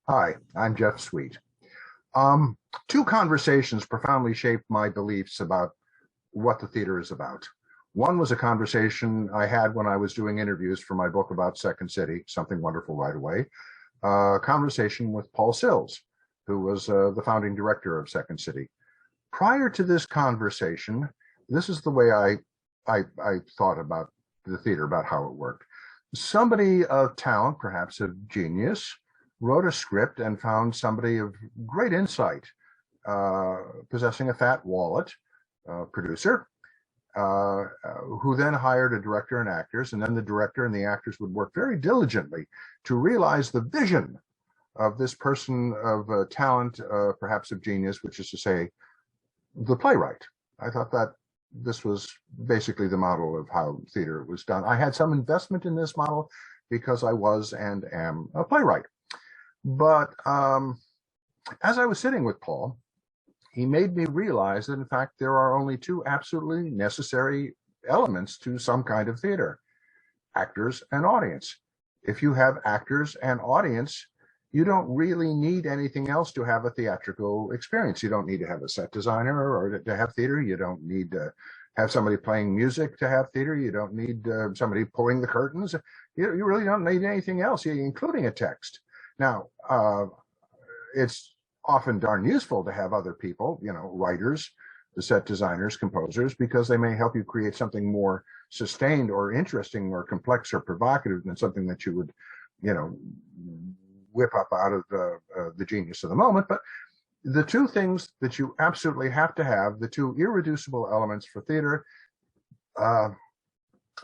Hi, I'm Jeff Sweet. Um, Two conversations profoundly shaped my beliefs about what the theater is about. One was a conversation I had when I was doing interviews for my book about Second City, Something Wonderful Right Away, a conversation with Paul Sills, who was the founding director of Second City. Prior to this conversation, this is the way I thought about the theater, about how it worked. Somebody of talent, perhaps of genius, wrote a script and found somebody of great insight, possessing a fat wallet, producer, who then hired a director and actors, and then the director and the actors would work very diligently to realize the vision of this person of talent, perhaps of genius, which is to say, the playwright. I thought that this was basically the model of how theater was done. I had some investment in this model because I was and am a playwright. But as I was sitting with Paul, he made me realize that, in fact, there are only two absolutely necessary elements to some kind of theater: actors and audience. If you have actors and audience, you don't really need anything else to have a theatrical experience. You don't need to have a set designer or to have theater. You don't need to have somebody playing music to have theater. You don't need somebody pulling the curtains. You really don't need anything else, including a text. Now, it's often darn useful to have other people, writers, the set designers, composers, because they may help you create something more sustained or interesting or complex or provocative than something that you would, whip up out of the genius of the moment. But the two things that you absolutely have to have, the two irreducible elements for theater, are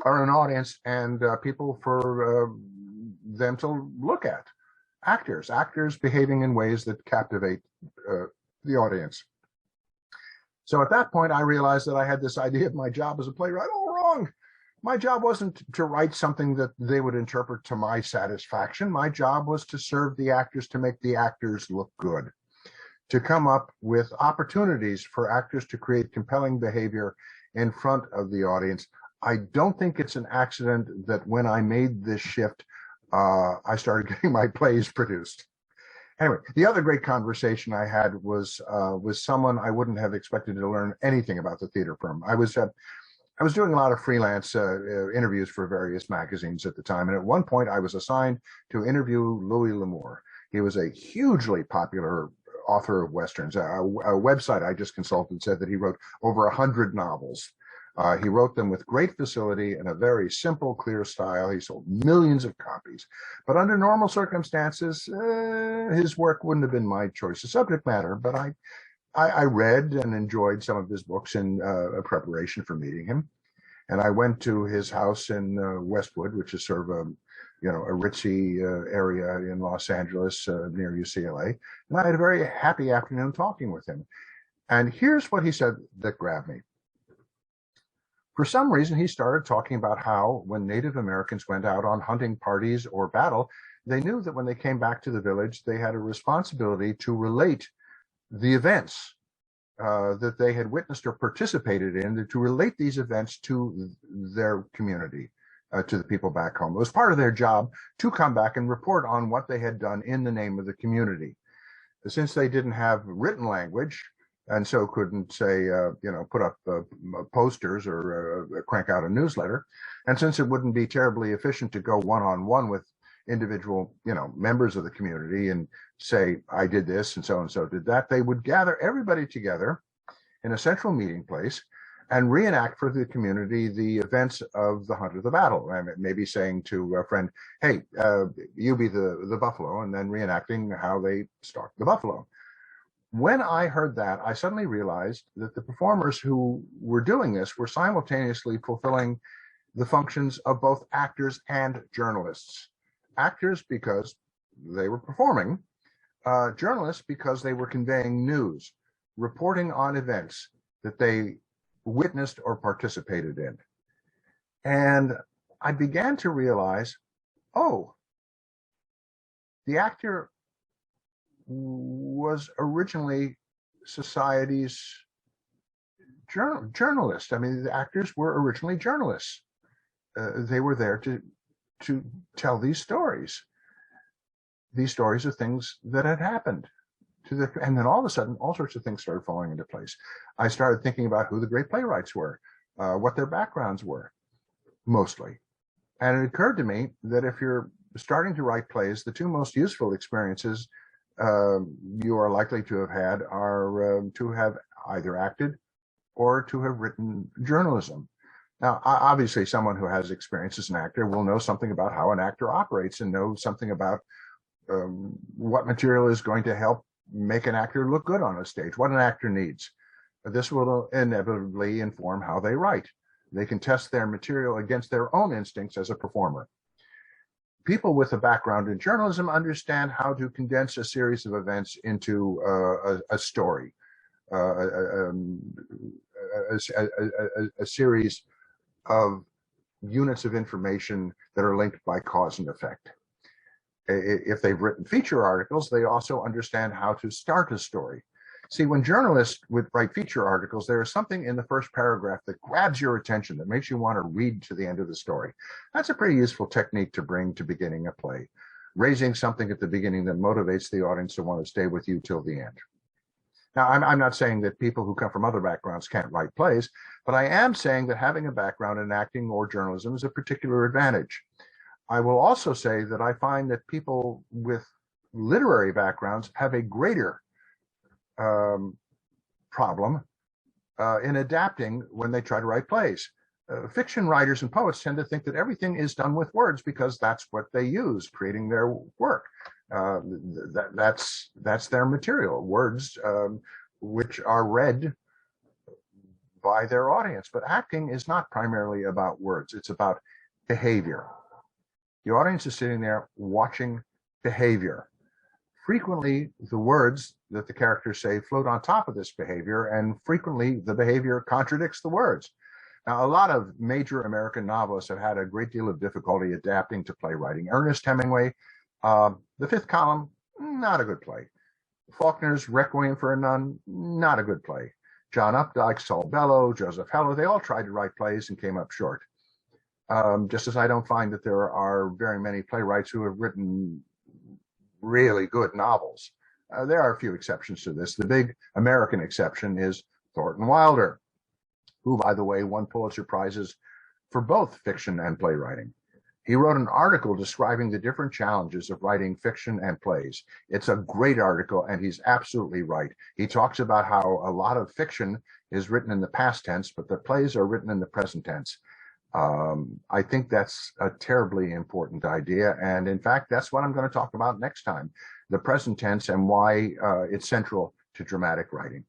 an audience and people for them to look at. Actors behaving in ways that captivate the audience. So at that point, I realized that I had this idea of my job as a playwright all wrong. My job wasn't to write something that they would interpret to my satisfaction. My job was to serve the actors, to make the actors look good, to come up with opportunities for actors to create compelling behavior in front of the audience. I don't think it's an accident that when I made this shift, I started getting my plays produced. Anyway, the other great conversation I had was with someone I wouldn't have expected to learn anything about the theater from. I was doing a lot of freelance interviews for various magazines at the time, and at one point I was assigned to interview Louis L'Amour. He was a hugely popular author of westerns. A website I just consulted said that he wrote over 100 novels. He wrote them with great facility in a very simple, clear style. He sold millions of copies. But under normal circumstances, his work wouldn't have been my choice of subject matter. But I read and enjoyed some of his books in preparation for meeting him. And I went to his house in Westwood, which is sort of a ritzy area in Los Angeles near UCLA. And I had a very happy afternoon talking with him. And here's what he said that grabbed me. For some reason, he started talking about how when Native Americans went out on hunting parties or battle, they knew that when they came back to the village, they had a responsibility to relate the events that they had witnessed or participated in, to relate these events to their community, to the people back home. It was part of their job to come back and report on what they had done in the name of the community. Since they didn't have written language, and so couldn't say, put up posters or crank out a newsletter. And since it wouldn't be terribly efficient to go one-on-one with individual, members of the community and say, I did this and so did that, they would gather everybody together in a central meeting place and reenact for the community the events of the hunt or the battle. And maybe saying to a friend, hey, you be the buffalo, and then reenacting how they stalked the buffalo. When I heard that, I suddenly realized that the performers who were doing this were simultaneously fulfilling the functions of both actors and journalists. Actors because they were performing, journalists because they were conveying news, reporting on events that they witnessed or participated in. And I began to realize, oh, the actor was originally society's journalist. I mean, the actors were originally journalists. They were there to tell these stories. these stories of things that had happened and then all of a sudden, all sorts of things started falling into place. I started thinking about who the great playwrights were, what their backgrounds were, mostly. And it occurred to me that if you're starting to write plays, the two most useful experiences you are likely to have had are to have either acted or to have written journalism. Now, obviously, someone who has experience as an actor will know something about how an actor operates and know something about what material is going to help make an actor look good on a stage, what an actor needs. This will inevitably inform how they write. They can test their material against their own instincts as a performer. People with a background in journalism understand how to condense a series of events into a story, a series of units of information that are linked by cause and effect. If they've written feature articles, they also understand how to start a story. See, when journalists would write feature articles, there is something in the first paragraph that grabs your attention, that makes you want to read to the end of the story. That's a pretty useful technique to bring to beginning a play, raising something at the beginning that motivates the audience to want to stay with you till the end. Now, I'm not saying that people who come from other backgrounds can't write plays, but I am saying that having a background in acting or journalism is a particular advantage. I will also say that I find that people with literary backgrounds have a greater problem in adapting when they try to write plays. Fiction writers and poets tend to think that everything is done with words because that's what they use creating their work. That's their material, words which are read by their audience. But acting is not primarily about words. It's about behavior. The audience is sitting there watching behavior. Frequently, the words that the characters say float on top of this behavior, and frequently the behavior contradicts the words. Now, a lot of major American novelists have had a great deal of difficulty adapting to playwriting. Ernest Hemingway, The Fifth Column, not a good play. Faulkner's Requiem for a Nun, not a good play. John Updike, Saul Bellow, Joseph Heller, they all tried to write plays and came up short. Just as I don't find that there are very many playwrights who have written really good novels. There are a few exceptions to this. The big American exception is Thornton Wilder, who, by the way, won Pulitzer Prizes for both fiction and playwriting. He wrote an article describing the different challenges of writing fiction and plays. It's a great article, and he's absolutely right. He talks about how a lot of fiction is written in the past tense, but the plays are written in the present tense. I think that's a terribly important idea. And in fact, that's what I'm going to talk about next time, the present tense and why it's central to dramatic writing.